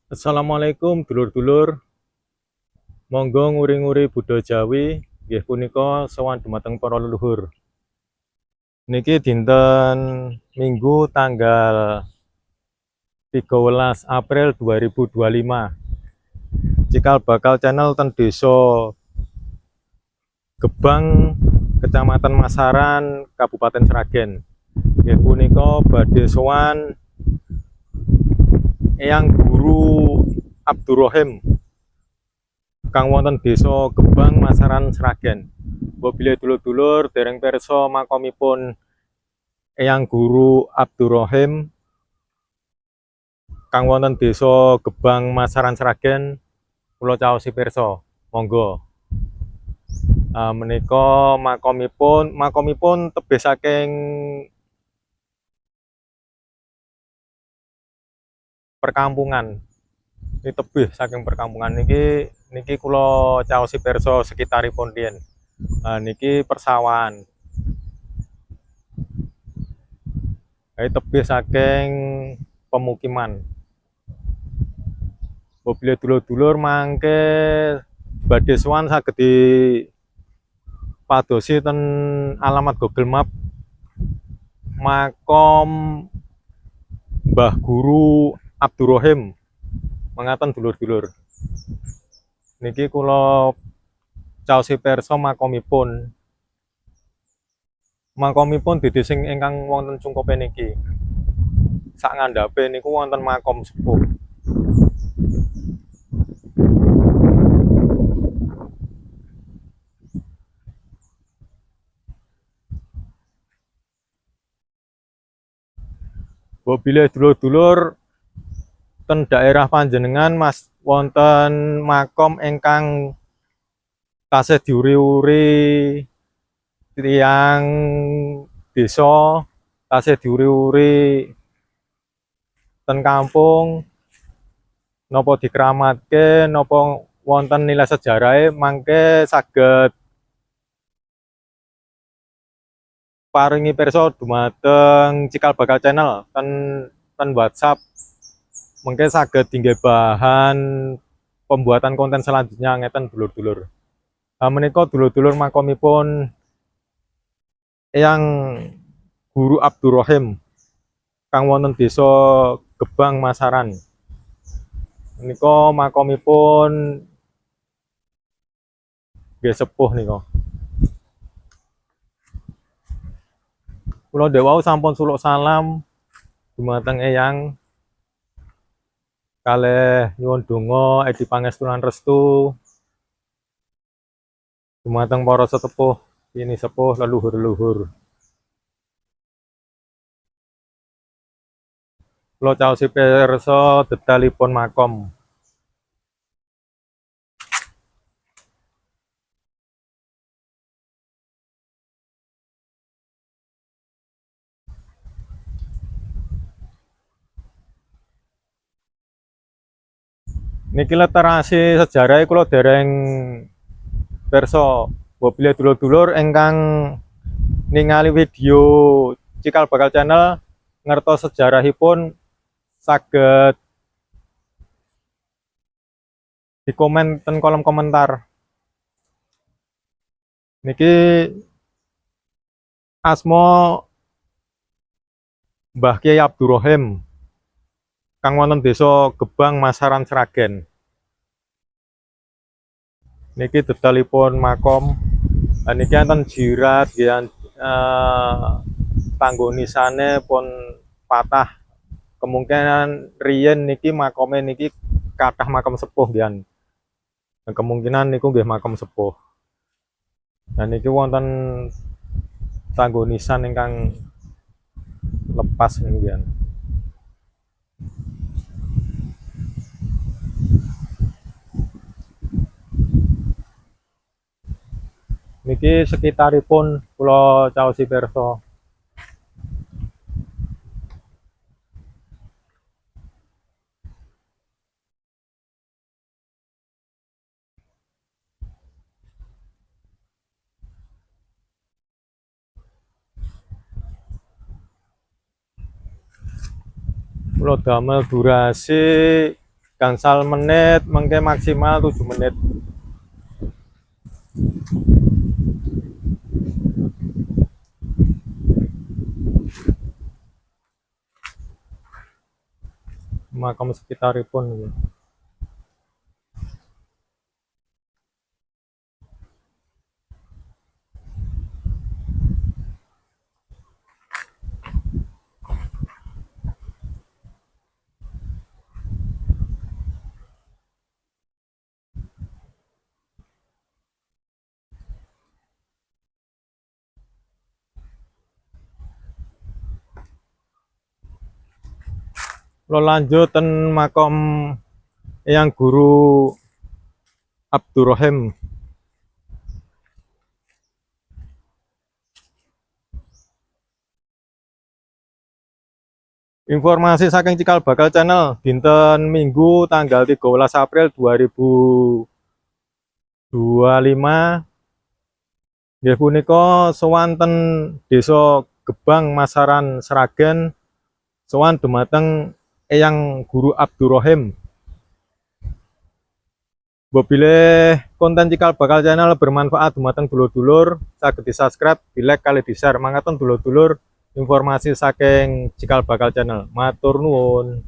Assalamualaikum dulur-dulur, monggo nguri-nguri Buddha Jawi, nggih punika sowan dumateng para leluhur. Niki dinten Minggu tanggal 13 April 2025. Cikal bakal channel ten Desa Gebang, Kecamatan Masaran, Kabupaten Sragen. Nggih punika badhe sowan Eyang Guru Abdurrahim kang wonten Desa Gebang, Masaran, Sragen. Bila dulur-dulur dereng pirsa makomipun Eyang Guru Abdurrahim kang wonten Desa Gebang, Masaran, Sragen, kula caosi pirsa. Monggo. Menika makomipun tebih saking perkampungan. Ini tebih saking perkampungan niki kula caosi pirsa sekitaripun riyen. Niki persawahan. Tebih saking pemukiman. Bila dulur-dulur mangke badhe sowan saged dipadosi ten alamat Google Map makom Mbah Guru Abdurrahim. Mengaten dulur-dulur. Niki kula caosi pirsa makomipun. Makomipun didesing ingkang wonten cungkupe niki. Sak ngandhape niku wonten makom sepuh. Bila dulur-dulur ten daerah panjenengan Mas wonten makom ingkang tasih diuri-uri tiyang desa, tasih diuri-uri ten kampung, napa dikramatke, napa wonten nilai sejarahe, mangke saged paringi pirsa dumateng Cikal Bakal Channel ten WhatsApp. Mungkin saged tinggal bahan pembuatan konten selanjutnya ngeten dulur-dulur. Menika dulur-dulur makomipun Eyang Guru Abdurrahim kang wonten Desa Gebang, Masaran. Menika makomipun nggih sepuh nika. Kula dewau sampun suluk salam dumateng Eyang kalih nyuwun donga edi pangestu lan restu dumateng para sesepuh ini sepuh leluhur-leluhur. Kula caosi pirsa detailipun makom. Niki literasi sejarah kula dereng pirsa. Bila dulur-dulur ingkang ningali video Cikal Bakal Channel ngertos sejarahipun saged di komen ten kolom komentar. Niki asma Mbah Kyai Abdurrahim kang wonten Desa Gebang, Masaran, Sragen. Niki detailipun makom. Niki enten jirat nggih tanggo nisane pun patah. Kemungkinan riyen niki makome niki kathah makam sepuh nggih. Kemungkinan niku nggih makam sepuh. Niki wonten tanggo nisan ingkang lepas niku nggih. Niki sekitaripun kula caosi pirsa. Kula damel durasi gangsal menit mengke maksimal 7 menit. Makam sekitaripun ya. Lo lanjut ten makam yang Guru Abdurrahim. Informasi saking Cikal Bakal Channel dinten Minggu tanggal 13 April 2025. Nggih punika sowan ten Desa Gebang Masaran Sragen, sowan dumateng Eyang Guru Abdurrahim. Bobile konten Cikal Bakal Channel bermanfaat dumateng dulur-dulur, saged di-subscribe, di-like kali di-share. Mangaten dulur-dulur informasi saking Cikal Bakal Channel. Matur nuwun.